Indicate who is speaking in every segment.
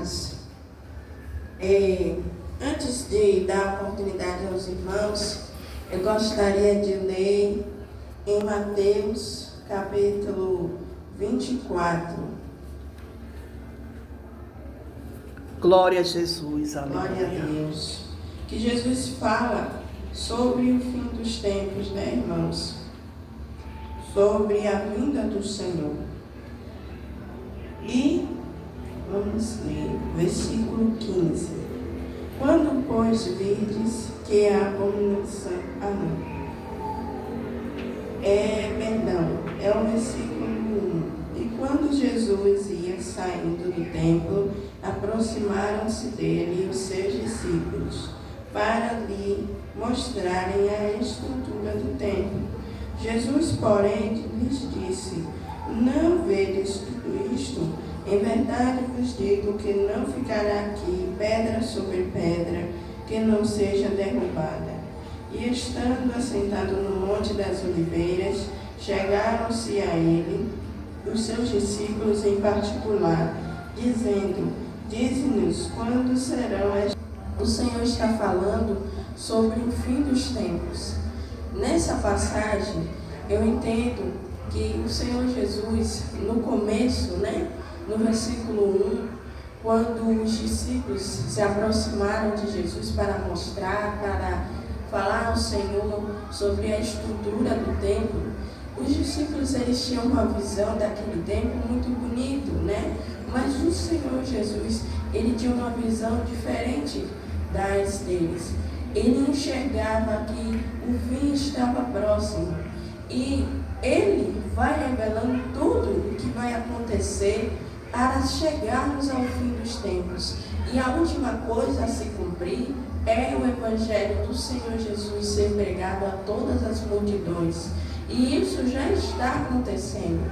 Speaker 1: amados, antes de dar oportunidade aos irmãos, eu gostaria de ler em Mateus, capítulo 24.
Speaker 2: Glória a Jesus, aleluia.
Speaker 1: Glória a Deus. Que Jesus fala sobre o fim dos tempos, né, irmãos? Sobre a vinda do Senhor. E vamos ler, versículo 15. Quando, pois, virdes que a abominação... é o versículo 1. E quando Jesus ia saindo do templo, aproximaram-se dele os seus discípulos, para lhe mostrarem a estrutura do templo. Jesus, porém, lhes disse: não vedes tudo isto? Em verdade vos digo que não ficará aqui pedra sobre pedra que não seja derrubada. E estando assentado no Monte das Oliveiras, chegaram-se a ele os seus discípulos em particular, dizendo: dize-nos quando serão estas... O Senhor está falando sobre o fim dos tempos. Nessa passagem, eu entendo que o Senhor Jesus, no começo, no versículo 1, quando os discípulos se aproximaram de Jesus para mostrar, para falar ao Senhor sobre a estrutura do templo, os discípulos eles tinham uma visão daquele templo muito bonito, Mas o Senhor Jesus, ele tinha uma visão diferente das deles. Ele enxergava que o fim estava próximo. E ele vai revelando tudo o que vai acontecer para chegarmos ao fim dos tempos. E a última coisa a se cumprir é o Evangelho do Senhor Jesus ser pregado a todas as multidões. E isso já está acontecendo.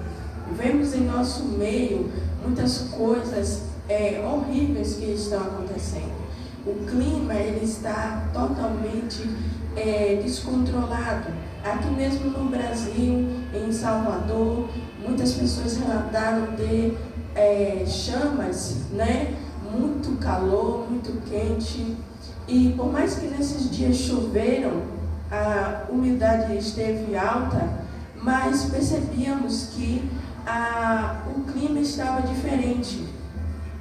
Speaker 1: Vemos em nosso meio muitas coisas horríveis que estão acontecendo. O clima ele está totalmente descontrolado. Aqui mesmo no Brasil, em Salvador, muitas pessoas relataram de chamas, muito calor, muito quente. E por mais que nesses dias choveram, a umidade esteve alta, mas percebíamos que o clima estava diferente.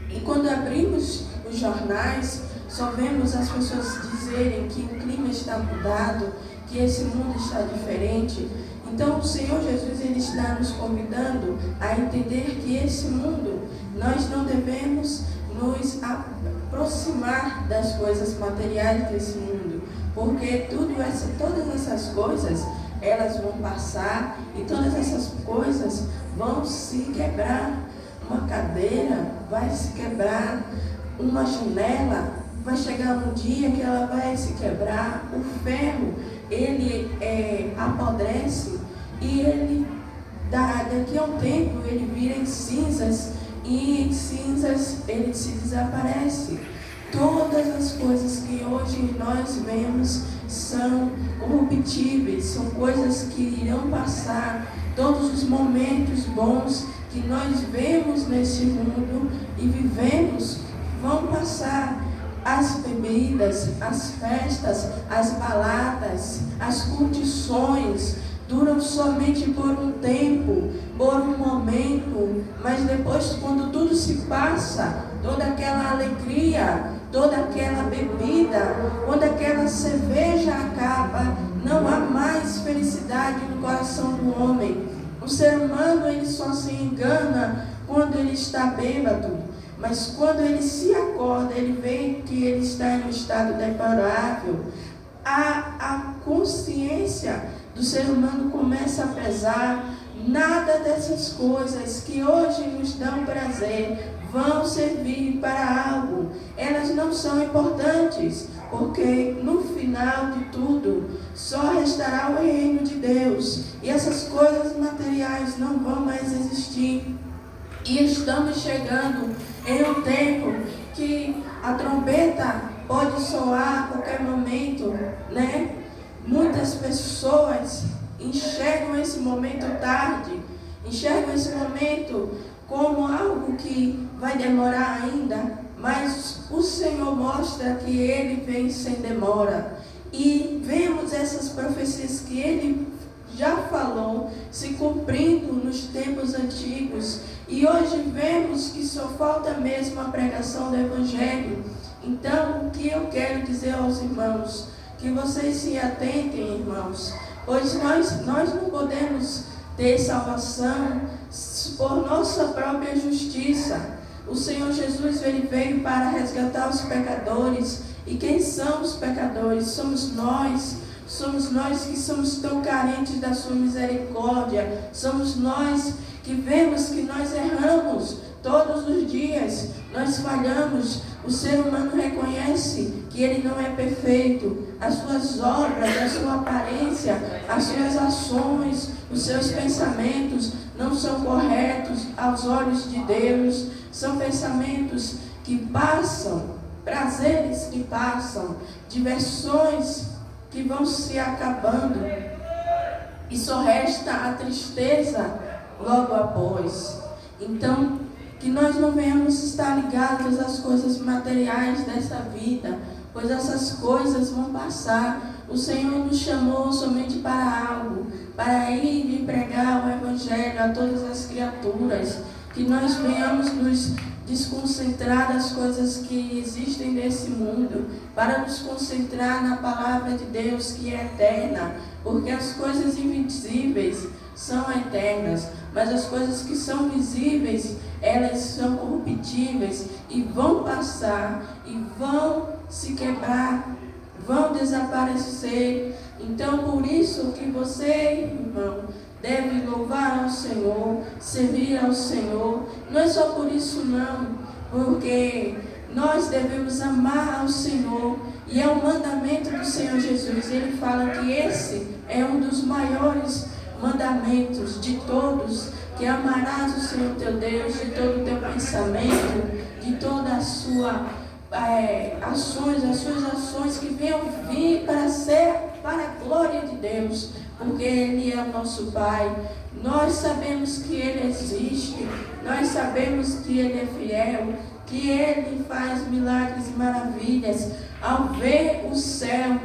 Speaker 1: E quando abrimos os jornais, só vemos as pessoas dizerem que o clima está mudado, que esse mundo está diferente. Então o Senhor Jesus ele está nos convidando a entender que esse mundo, nós não devemos nos aproximar das coisas materiais desse mundo, porque todas essas coisas, elas vão passar e todas essas coisas vão se quebrar. Uma cadeira vai se quebrar, uma janela vai chegar um dia que ela vai se quebrar, o ferro, ele apodrece e ele, daqui a um tempo, ele vira em cinzas e em cinzas ele se desaparece. Todas as coisas que hoje nós vemos são corruptíveis, são coisas que irão passar. Todos os momentos bons que nós vemos nesse mundo e vivemos vão passar. As bebidas, as festas, as baladas, as curtições duram somente por um tempo, por um momento, mas depois, quando tudo se passa, toda aquela alegria, toda aquela bebida, quando aquela cerveja acaba, não há mais felicidade no coração do homem. O ser humano ele só se engana quando ele está bêbado. Mas quando ele se acorda, ele vê que ele está em um estado deplorável, a consciência do ser humano começa a pesar. Nada dessas coisas que hoje nos dão prazer vão servir para algo. Elas não são importantes, porque no final de tudo só restará o reino de Deus. E essas coisas materiais não vão mais existir. E estamos chegando em um tempo que a trombeta pode soar a qualquer momento, Muitas pessoas enxergam esse momento tarde, enxergam esse momento como algo que vai demorar ainda, mas o Senhor mostra que Ele vem sem demora. E vemos essas profecias que Ele já falou se cumprindo nos tempos antigos. E hoje vemos que só falta mesmo a pregação do Evangelho. Então, o que eu quero dizer aos irmãos? Que vocês se atentem, irmãos, pois nós não podemos ter salvação por nossa própria justiça. O Senhor Jesus, Ele veio para resgatar os pecadores. E quem são os pecadores? Somos nós que somos tão carentes da sua misericórdia. Somos nós que vemos que nós erramos todos os dias, nós falhamos. O ser humano reconhece que ele não é perfeito. As suas obras, a sua aparência, as suas ações, os seus pensamentos não são corretos aos olhos de Deus. São pensamentos que passam, prazeres que passam, diversões que vão se acabando, e só resta a tristeza logo após. Então, que nós não venhamos estar ligados às coisas materiais dessa vida, pois essas coisas vão passar. O Senhor nos chamou somente para algo, para ir e pregar o Evangelho a todas as criaturas. Que nós venhamos nos desconcentrar das coisas que existem nesse mundo, para nos concentrar na palavra de Deus, que é eterna, porque as coisas invisíveis são eternas, mas as coisas que são visíveis, elas são corruptíveis e vão passar e vão se quebrar, vão desaparecer. Então, por isso que você, irmão, deve louvar ao Senhor, servir ao Senhor. Não é só por isso não, porque nós devemos amar ao Senhor, e é um mandamento do Senhor Jesus. Ele fala que esse é um dos maiores mandamentos de todos, que amarás o Senhor teu Deus de todo o teu pensamento, de toda a sua ações, as suas ações que venham vir para ser para a glória de Deus, porque Ele é o nosso Pai. Nós sabemos que Ele existe, nós sabemos que Ele é fiel, que Ele faz milagres e maravilhas. Ao ver o céu,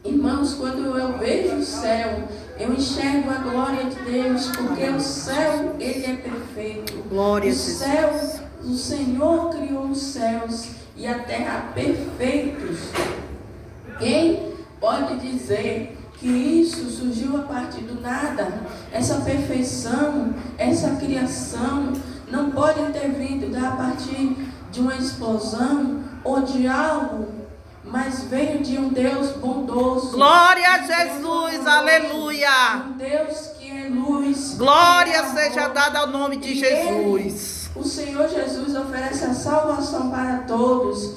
Speaker 1: irmãos, quando eu vejo o céu, eu enxergo a glória de Deus, porque o céu, Ele é perfeito.
Speaker 2: Glória a
Speaker 1: Deus. O céu, o Senhor criou os céus e a terra perfeitos. Quem pode dizer que isso surgiu a partir do nada? Essa perfeição, essa criação não pode ter vindo a partir de uma explosão ou de algo, mas veio de um Deus bondoso.
Speaker 2: Glória a Jesus, aleluia.
Speaker 1: Um Deus que é luz.
Speaker 2: Glória seja dada ao nome de Jesus.
Speaker 1: O Senhor Jesus oferece a salvação para todos.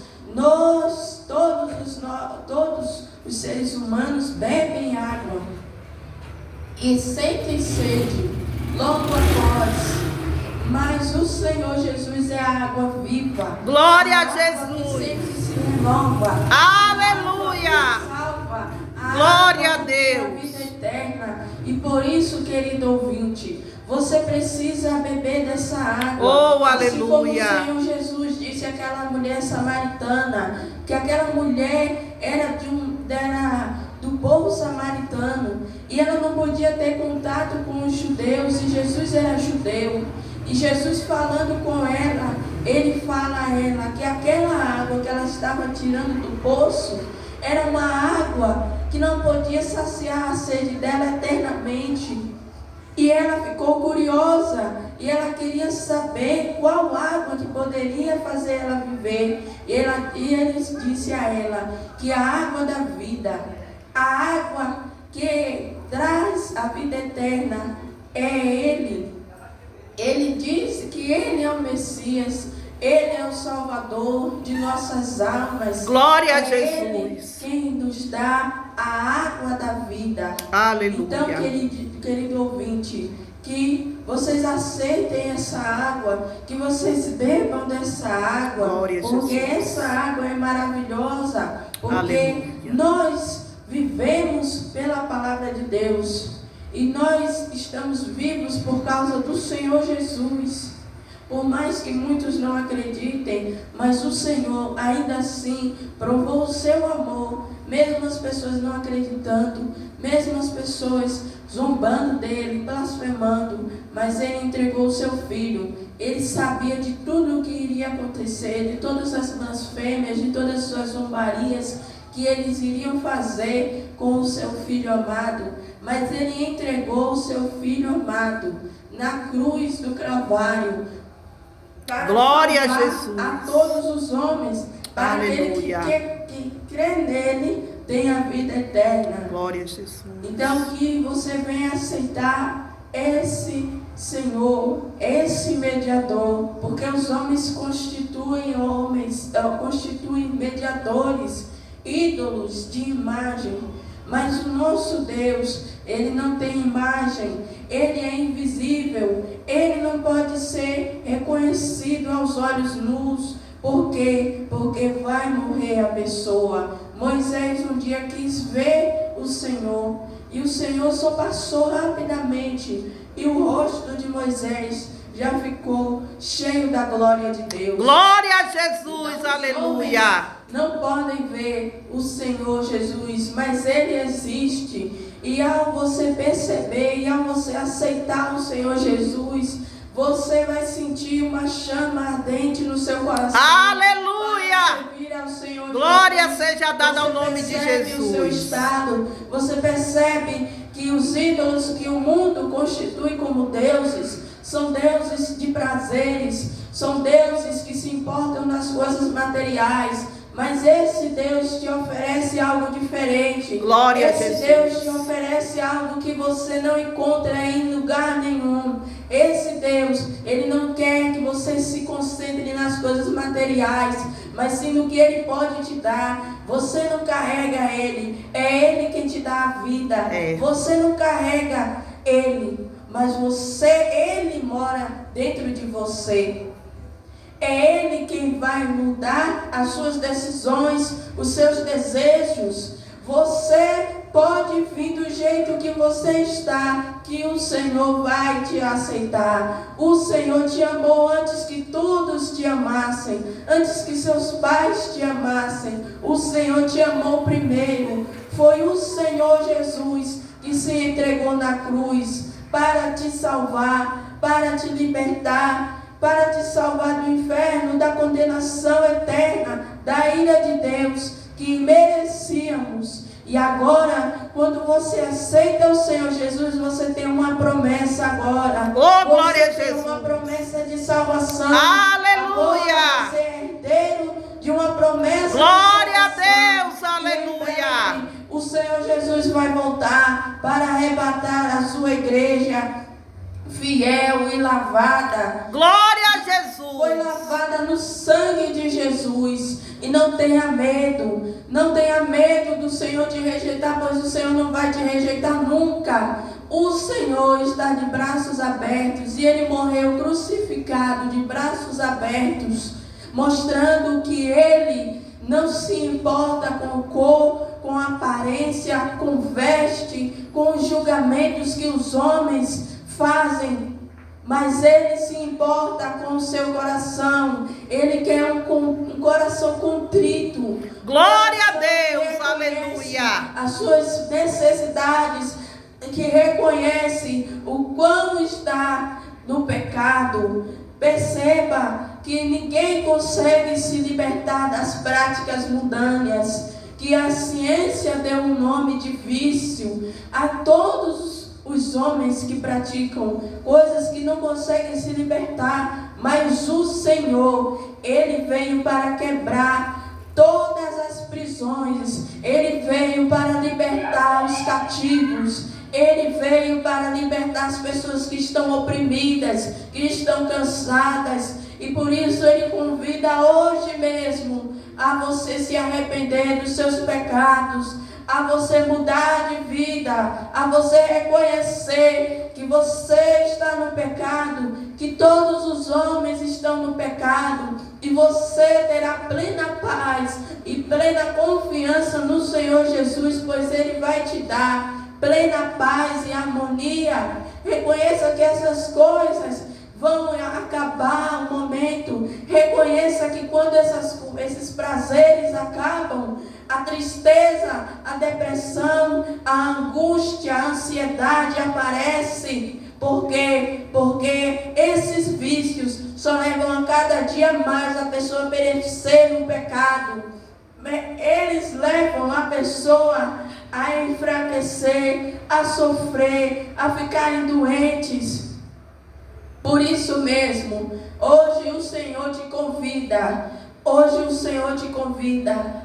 Speaker 1: Todos os seres humanos bebem água e sentem sede logo após. Mas o Senhor Jesus é a água viva.
Speaker 2: Glória a
Speaker 1: água
Speaker 2: Jesus.
Speaker 1: que sempre se renova.
Speaker 2: Aleluia.
Speaker 1: Salva.
Speaker 2: Glória a
Speaker 1: água
Speaker 2: Deus.
Speaker 1: da vida eterna. E por isso, querido ouvinte, você precisa beber dessa água.
Speaker 2: Oh,
Speaker 1: assim
Speaker 2: aleluia.
Speaker 1: como o Senhor Jesus disse àquela mulher samaritana, que aquela mulher era do povo samaritano, e ela não podia ter contato com os judeus, e Jesus era judeu. E Jesus falando com ela, Ele fala a ela que aquela água que ela estava tirando do poço era uma água que não podia saciar a sede dela eternamente. E ela ficou curiosa, e ela queria saber qual água que poderia fazer ela viver. E ele disse a ela que a água da vida, a água que traz a vida eterna, é Ele. Ele disse que Ele é o Messias, Ele é o Salvador de nossas almas.
Speaker 2: Glória a
Speaker 1: Jesus.
Speaker 2: Jesus.
Speaker 1: Ele quem nos dá a água da vida.
Speaker 2: Aleluia.
Speaker 1: Então, querido ouvinte, que vocês aceitem essa água, que vocês bebam dessa água,
Speaker 2: Glória a
Speaker 1: porque
Speaker 2: Jesus.
Speaker 1: essa água é maravilhosa, porque
Speaker 2: Aleluia.
Speaker 1: nós vivemos pela palavra de Deus. E nós estamos vivos por causa do Senhor Jesus. Por mais que muitos não acreditem, mas o Senhor ainda assim provou o seu amor, mesmo as pessoas não acreditando, mesmo as pessoas zombando dele, blasfemando, mas ele entregou o seu filho. Ele sabia de tudo o que iria acontecer, de todas as blasfêmias, de todas as suas zombarias que eles iriam fazer com o seu filho amado, mas ele entregou o seu filho amado na cruz do Calvário, para
Speaker 2: glória a Jesus,
Speaker 1: a todos os homens, para
Speaker 2: aleluia,
Speaker 1: aquele que crê nele tem a vida eterna.
Speaker 2: Glória a Jesus.
Speaker 1: Então que você venha aceitar esse Senhor, esse mediador, porque os homens constituem mediadores, ídolos de imagem, mas o nosso Deus, ele não tem imagem, ele é invisível, ele não pode ser reconhecido aos olhos nus. Por quê? Porque vai morrer a pessoa. Moisés um dia quis ver o Senhor, e o Senhor só passou rapidamente, e o rosto de Moisés já ficou cheio da glória de Deus.
Speaker 2: Glória a Jesus,
Speaker 1: Então,
Speaker 2: aleluia.
Speaker 1: Não podem ver o Senhor Jesus, mas Ele existe. E ao você perceber, e ao você aceitar o Senhor Jesus, você vai sentir uma chama ardente no seu coração.
Speaker 2: Aleluia!
Speaker 1: Ao Senhor
Speaker 2: glória
Speaker 1: Jesus.
Speaker 2: Seja dada ao nome de Jesus.
Speaker 1: O seu estado, você percebe que os ídolos que o mundo constitui como deuses são deuses de prazeres, são deuses que se importam nas coisas materiais. Mas esse Deus te oferece algo diferente.
Speaker 2: Glória
Speaker 1: esse
Speaker 2: a Jesus.
Speaker 1: Deus te oferece algo que você não encontra em lugar nenhum. Esse Deus, Ele não quer que você se concentre nas coisas materiais, mas sim no que Ele pode te dar. Você não carrega Ele, é Ele quem te dá a vida. Você não carrega Ele, mas Ele mora dentro de você. É Ele quem vai mudar as suas decisões, os seus desejos. Você pode vir do jeito que você está, que o Senhor vai te aceitar. O Senhor te amou antes que todos te amassem, antes que seus pais te amassem. O Senhor te amou primeiro. Foi o Senhor Jesus que se entregou na cruz para te salvar, para te libertar, para te salvar do inferno, da condenação eterna, da ira de Deus que merecíamos. E agora, quando você aceita o Senhor Jesus, você tem uma promessa agora.
Speaker 2: Oh, glória a
Speaker 1: Jesus! Você tem uma promessa de salvação.
Speaker 2: Aleluia!
Speaker 1: Agora você é herdeiro de uma promessa.
Speaker 2: Glória a Deus! Aleluia!
Speaker 1: O Senhor Jesus vai voltar para arrebatar a sua igreja fiel e lavada.
Speaker 2: Glória a Jesus!
Speaker 1: Foi lavada no sangue de Jesus. E não tenha medo. Não tenha medo do Senhor te rejeitar, pois o Senhor não vai te rejeitar nunca. O Senhor está de braços abertos. E Ele morreu crucificado de braços abertos, mostrando que Ele não se importa com cor, com aparência, com veste, com os julgamentos que os homens fazem, mas Ele se importa com o seu coração. Ele quer um coração contrito.
Speaker 2: Glória a Deus, aleluia.
Speaker 1: As suas necessidades, que reconhece o quão está no pecado. Perceba que ninguém consegue se libertar das práticas mundâneas, que a ciência deu um nome de vício a todos os homens que praticam coisas que não conseguem se libertar, mas o Senhor, Ele veio para quebrar todas as prisões, Ele veio para libertar os cativos, Ele veio para libertar as pessoas que estão oprimidas, que estão cansadas, e por isso Ele convida hoje mesmo a você se arrepender dos seus pecados, a você mudar de vida, a você reconhecer que você está no pecado, que todos os homens estão no pecado, e você terá plena paz e plena confiança no Senhor Jesus, pois Ele vai te dar plena paz e harmonia. Reconheça que essas coisas vão acabar um momento. Reconheça que quando esses prazeres acabam, a tristeza, a depressão, a angústia, a ansiedade aparece. Por quê? Porque esses vícios só levam a cada dia mais a pessoa a perecer no pecado. Eles levam a pessoa a enfraquecer, a sofrer, a ficarem doentes. Por isso mesmo, hoje o Senhor te convida.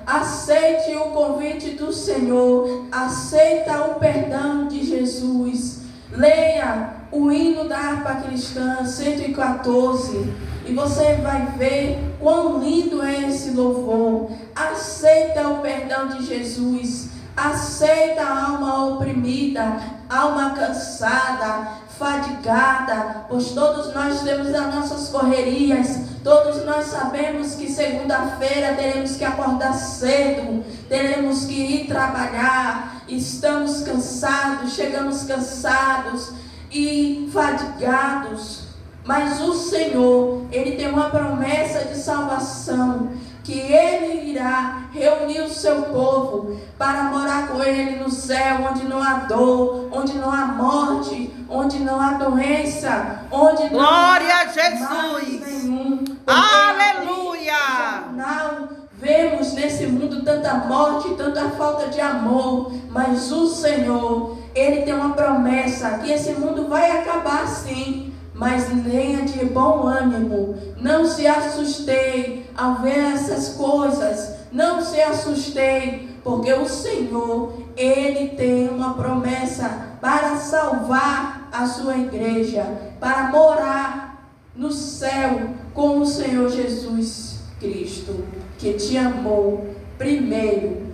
Speaker 1: Aceite o convite do Senhor. Aceita o perdão de Jesus. Leia o hino da harpa cristã 114 e você vai ver quão lindo é esse louvor. Aceita o perdão de Jesus. Aceita a alma oprimida, alma cansada, fadigada, pois todos nós temos as nossas correrias. Todos nós sabemos que segunda-feira teremos que acordar cedo, teremos que ir trabalhar, estamos cansados, chegamos cansados e fadigados. Mas o Senhor, Ele tem uma promessa de salvação, que Ele irá reunir o seu povo para morar com Ele no céu, onde não há dor, onde não há morte, onde não há doença, onde não
Speaker 2: Glória
Speaker 1: há
Speaker 2: a Jesus.
Speaker 1: mal nenhum.
Speaker 2: Aleluia!
Speaker 1: Não vemos nesse mundo tanta morte, tanta falta de amor, mas o Senhor, Ele tem uma promessa, que esse mundo vai acabar sim, mas tenha de bom ânimo. Não se assuste ao ver essas coisas. Não se assuste, porque o Senhor, Ele tem uma promessa para salvar a sua igreja, para morar no céu com o Senhor Jesus Cristo, que te amou primeiro,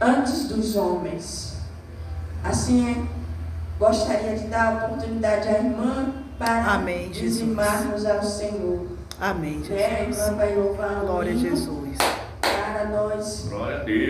Speaker 1: antes dos homens. Assim, gostaria de dar a oportunidade à irmã para dizimarmos ao Senhor.
Speaker 2: Amém, Jesus.
Speaker 1: A irmã vai louvar.
Speaker 2: Glória a Jesus.
Speaker 1: Para nós.
Speaker 3: Glória a Deus.